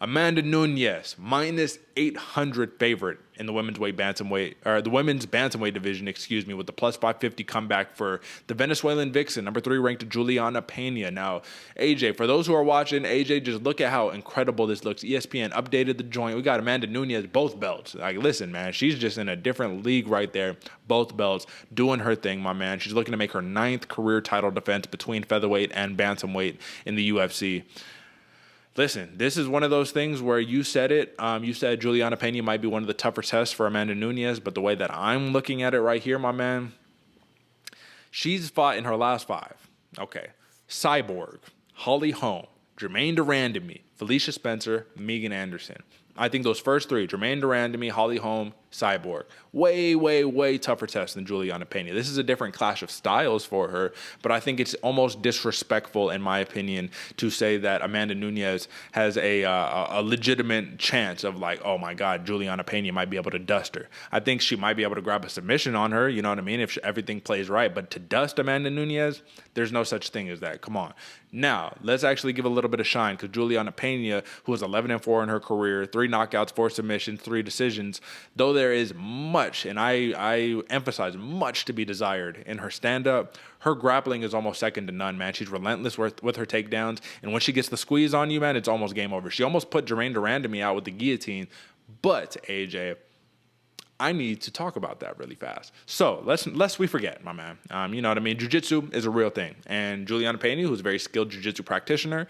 Amanda Nunes, minus 800 favorite in the women's bantamweight division, with the plus 550 comeback for the Venezuelan vixen, number 3 ranked Julianna Pena. Now, AJ, for those who are watching, AJ, just look at how incredible this looks. ESPN updated the joint. We got Amanda Nunes, both belts. Like, listen, man, she's just in a different league right there. Both belts, doing her thing, my man. She's looking to make her 9th career title defense between featherweight and bantamweight in the UFC. Listen, this is one of those things where you said it. You said Julianna Pena might be one of the tougher tests for Amanda Nunes, but the way that I'm looking at it right here, my man, she's fought in her last 5. Okay. Cyborg, Holly Holm, Jermaine Durandamy, Felicia Spencer, Megan Anderson. I think those first 3, Jermaine Durandamy, Holly Holm, Cyborg, way, way, way tougher test than Julianna Pena. This is a different clash of styles for her, but I think it's almost disrespectful, in my opinion, to say that Amanda Nunes has a legitimate chance of like, oh my God, Julianna Pena might be able to dust her. I think she might be able to grab a submission on her, you know what I mean, if everything plays right. But to dust Amanda Nunes, there's no such thing as that. Come on. Now, let's actually give a little bit of shine because Julianna Pena, who is 11-4 in her career, 3 knockouts, 4 submissions, 3 decisions, though there is much, and I emphasize much to be desired in her stand-up, her grappling is almost second to none, man. She's relentless with her takedowns, and when she gets the squeeze on you, man, it's almost game over. She almost put Jermaine Durandamy out with the guillotine, but, AJ, I need to talk about that really fast. So lest we forget, my man. You know what I mean? Jiu-jitsu is a real thing. And Julianna Pena, who's a very skilled jiu-jitsu practitioner,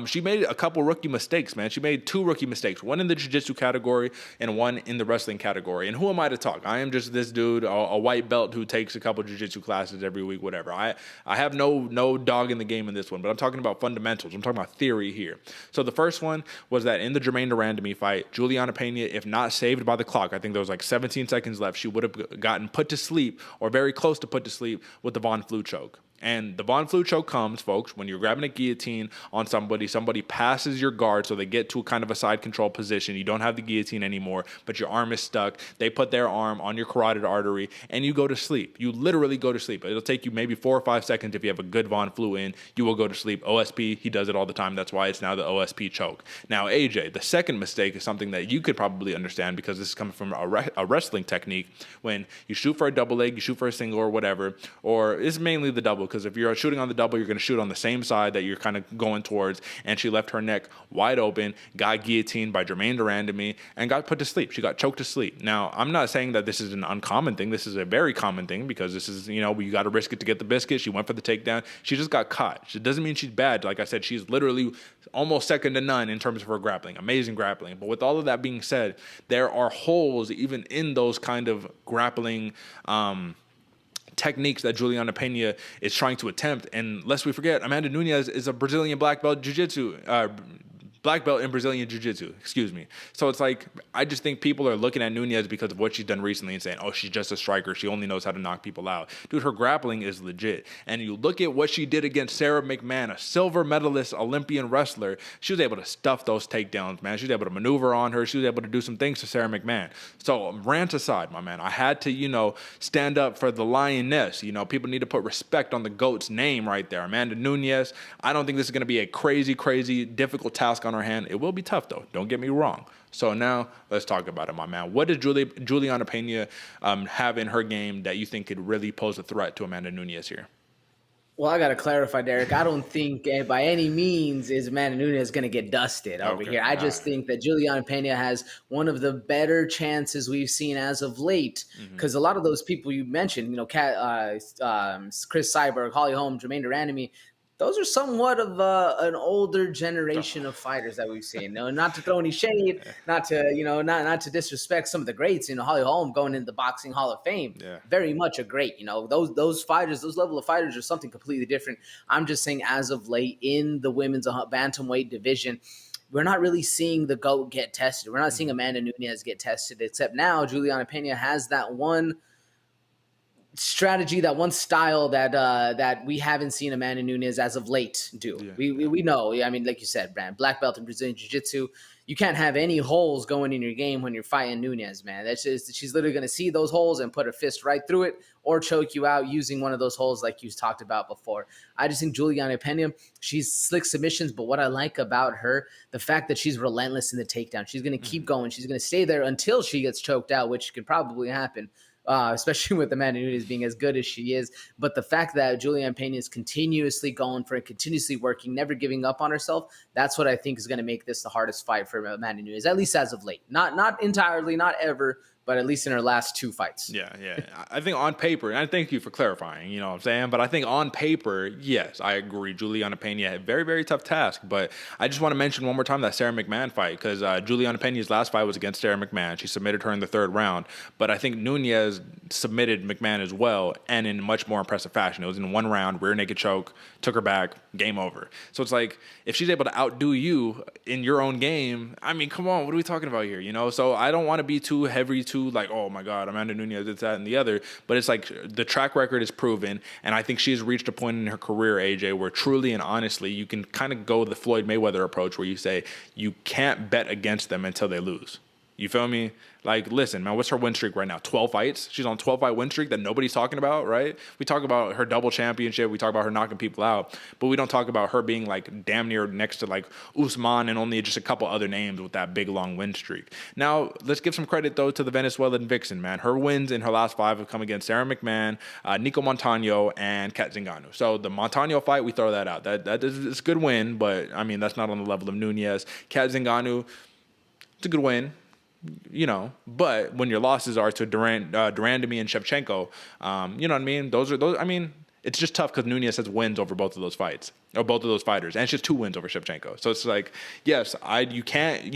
she made a couple rookie mistakes, man. She made 2 rookie mistakes, one in the jiu-jitsu category and one in the wrestling category. And who am I to talk? I am just this dude, a white belt who takes a couple jiu-jitsu classes every week, whatever. I have no dog in the game in this one, but I'm talking about fundamentals. I'm talking about theory here. So the first one was that in the Jermaine Durandamy fight, Julianna Pena, if not saved by the clock, I think there was like 17 seconds left, she would have gotten put to sleep or very close to put to sleep with the Von Flue choke. And the Von Flue choke comes, folks, when you're grabbing a guillotine on somebody passes your guard so they get to kind of a side control position. You don't have the guillotine anymore, but your arm is stuck. They put their arm on your carotid artery, and you go to sleep. You literally go to sleep. It'll take you maybe 4 or 5 seconds if you have a good Von Flue in. You will go to sleep. OSP, he does it all the time. That's why it's now the OSP choke. Now, AJ, the second mistake is something that you could probably understand because this is coming from a wrestling technique. When you shoot for a double leg, you shoot for a single or whatever, or it's mainly the double, because if you're shooting on the double, you're going to shoot on the same side that you're kind of going towards, and she left her neck wide open, got guillotined by Jermaine Durandamy, and got put to sleep. She got choked to sleep. Now, I'm not saying that this is an uncommon thing. This is a very common thing because this is, you got to risk it to get the biscuit. She went for the takedown. She just got caught. It doesn't mean she's bad. Like I said, she's literally almost second to none in terms of her grappling. Amazing grappling. But with all of that being said, there are holes even in those kind of grappling techniques that Julianna Pena is trying to attempt. And lest we forget, Amanda Nunes is a Brazilian black belt black belt in Brazilian Jiu-Jitsu, So it's like, I just think people are looking at Nunes because of what she's done recently and saying, oh, she's just a striker. She only knows how to knock people out. Dude, her grappling is legit. And you look at what she did against Sarah McMahon, a silver medalist Olympian wrestler. She was able to stuff those takedowns, man. She was able to maneuver on her. She was able to do some things to Sarah McMahon. So rant aside, my man, I had to, stand up for the lioness. People need to put respect on the GOAT's name right there. Amanda Nunes, I don't think this is going to be a crazy, crazy difficult task on her hand. It will be tough, though. Don't get me wrong. So now let's talk about it, my man. What does Julianna Pena have in her game that you think could really pose a threat to Amanda Nunes here? Well, I got to clarify, Derek. I don't think by any means is Amanda Nunes going to get dusted over here. I just think that Julianna Pena has one of the better chances we've seen as of late, because a lot of those people you mentioned, Chris Cyborg, Holly Holm, Jermaine Durandamy, those are somewhat of an older generation of fighters that we've seen. Not to throw any shade, not to disrespect some of the greats. Holly Holm going into the Boxing Hall of Fame, very much a great. Those fighters, those level of fighters are something completely different. I'm just saying, as of late in the women's bantamweight division, we're not really seeing the GOAT get tested. We're not seeing Amanda Nunes get tested, except now Julianna Pena has that one strategy, that one style that we haven't seen Amanda Nunes as of late do. Yeah. We know. I mean, like you said, Brand, black belt in Brazilian Jiu-Jitsu. you can't have any holes going in your game when you're fighting Nunes, man. That's just, she's literally going to see those holes and put her fist right through it or choke you out using one of those holes like you talked about before. I just think Julianna Pena, she's slick submissions, but what I like about her, the fact that she's relentless in the takedown. She's going to keep going. She's going to stay there until she gets choked out, which could probably happen. Especially with Amanda Nunes being as good as she is. But the fact that Julianna Pena is continuously going for it, continuously working, never giving up on herself, that's what I think is going to make this the hardest fight for Amanda Nunes, at least as of late. Not entirely, not ever, but at least in her last 2 fights. Yeah. I think on paper, and I thank you for clarifying, you know what I'm saying? But I think on paper, yes, I agree. Julianna Pena had a very, very tough task. But I just want to mention one more time that Sarah McMahon fight, because Julianna Pena's last fight was against Sarah McMahon. She submitted her in the 3rd round. But I think Nunes submitted McMahon as well, and in much more impressive fashion. It was in 1 round, rear naked choke, took her back, game over. So it's like, if she's able to outdo you in your own game, I mean, come on, what are we talking about here, you know? So I don't want to be too heavy, too like, oh my God, Amanda Nunes did that and the other. But it's like the track record is proven, and I think she's reached a point in her career, AJ, where truly and honestly, you can kind of go the Floyd Mayweather approach, where you say you can't bet against them until they lose. You feel me? Like, listen, man, what's her win streak right now? 12 fights? She's on a 12-fight win streak that nobody's talking about, right? We talk about her double championship. We talk about her knocking people out. But we don't talk about her being, like, damn near next to, like, Usman and only just a couple other names with that big, long win streak. Now, let's give some credit, though, to the Venezuelan Vixen, man. Her wins in her last 5 have come against Sarah McMahon, Nico Montano, and Kat Zingano. So the Montano fight, we throw that out. That is a good win, but, I mean, that's not on the level of Nunes. Kat Zingano, it's a good win. You know, but when your losses are to Durandamy and Shevchenko, you know what I mean? Those. I mean, it's just tough because Nunes has wins over both of those fights, or both of those fighters, and she has 2 wins over Shevchenko. So it's like, yes, you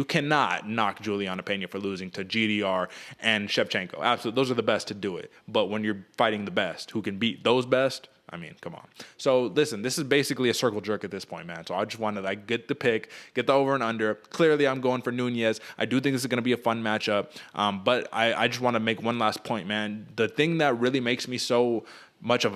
cannot knock Julianna Pena for losing to GDR and Shevchenko. Absolutely, those are the best to do it. But when you're fighting the best, who can beat those best? I mean, come on. So listen, this is basically a circle jerk at this point, man. So I just wanted to like get the pick, get the over and under. Clearly, I'm going for Nunes. I do think this is going to be a fun matchup. But I just want to make one last point, man. The thing that really makes me so much of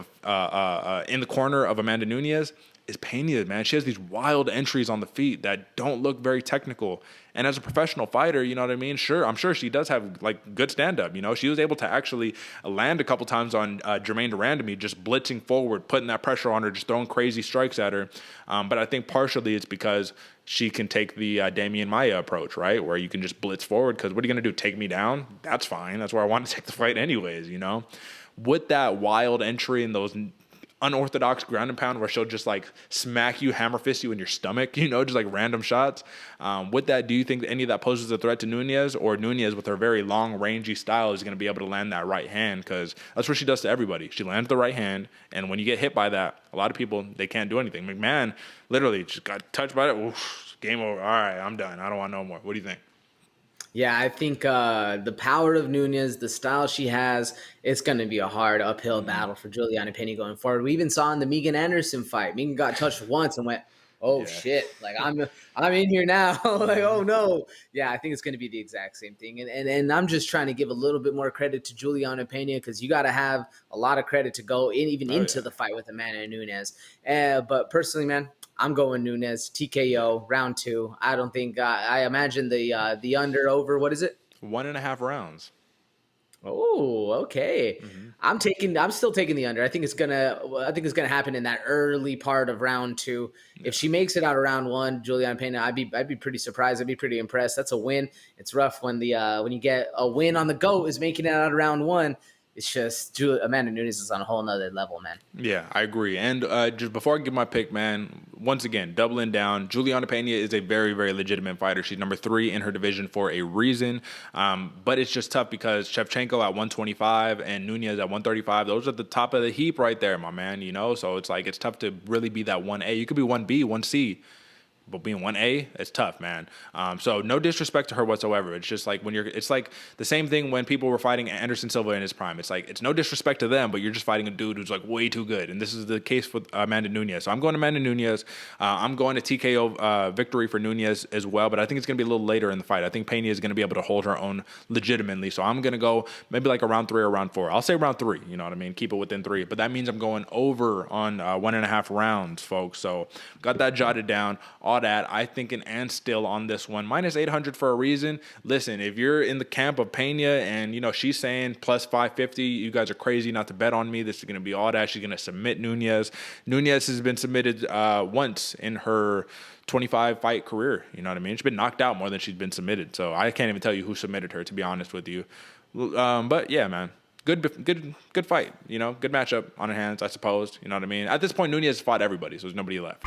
in the corner of Amanda Nunes is Pena, man. She has these wild entries on the feet that don't look very technical. And as a professional fighter, you know what I mean? Sure, I'm sure she does have like good stand-up. You know, she was able to actually land a couple times on Jermaine Durandamy, just blitzing forward, putting that pressure on her, just throwing crazy strikes at her. But I think partially it's because she can take the Damian Maia approach, right? Where you can just blitz forward, because what are you going to do, take me down? That's fine. That's where I want to take the fight anyways, you know? With that wild entry and those unorthodox ground and pound where she'll just like smack you, hammer fist you in your stomach, you know, just like random shots. With that, do you think that any of that poses a threat to Nunes, or Nunes with her very long, rangy style is going to be able to land that right hand? Because that's what she does to everybody. She lands the right hand, and when you get hit by that, a lot of people, they can't do anything. McMahon literally just got touched by it. Oof, game over. All right, I'm done. I don't want no more. What do you think? Yeah, I think the power of Nunes, the style she has, it's going to be a hard uphill battle for Julianna Pena going forward. We even saw in the Megan Anderson fight, Megan got touched once and went, "Oh shit!" Like I'm in here now. Like, oh no. Yeah, I think it's going to be the exact same thing. And I'm just trying to give a little bit more credit to Julianna Pena, because you got to have a lot of credit to go into the fight with Amanda Nunes. But personally, man, I'm going Nunes, TKO, round 2. I don't think I imagine the under over. What is it? 1.5 rounds. Oh, okay. Mm-hmm. I'm still taking the under. I think it's gonna happen in that early part of round 2. Yeah. If she makes it out of round 1, Julianna Pena, I'd be pretty surprised. I'd be pretty impressed. That's a win. It's rough when when you get a win on the GOAT is making it out of round 1. It's just Amanda Nunes is on a whole nother level, man. Yeah, I agree. And just before I give my pick, man, once again, doubling down, Julianna Pena is a very, very legitimate fighter. She's number 3 in her division for a reason. But it's just tough because Shevchenko at 125 and Nunes at 135, those are the top of the heap right there, my man, you know? So it's like it's tough to really be that 1A. You could be 1B, 1C. But being 1A, it's tough, man. So no disrespect to her whatsoever. It's just like it's like the same thing when people were fighting Anderson Silva in his prime. It's like, it's no disrespect to them, but you're just fighting a dude who's like way too good. And this is the case with Amanda Nunes. So I'm going to Amanda Nunes. I'm going to TKO victory for Nunes as well, but I think it's going to be a little later in the fight. I think Pena is going to be able to hold her own legitimately. So I'm going to go maybe like a round 3 or round 4. I'll say round 3, you know what I mean? Keep it within 3. But that means I'm going over on 1.5 rounds, folks. So got that jotted down. All spot at. I think an and still on this one. Minus 800 for a reason. Listen, if you're in the camp of Pena and, she's saying plus 550, you guys are crazy not to bet on me. This is going to be all that. She's going to submit Nunes. Nunes has been submitted once in her 25-fight career. You know what I mean? She's been knocked out more than she's been submitted. So I can't even tell you who submitted her, to be honest with you. But yeah, man. Good fight. Good matchup on her hands, I suppose. You know what I mean? At this point, Nunes fought everybody, so there's nobody left.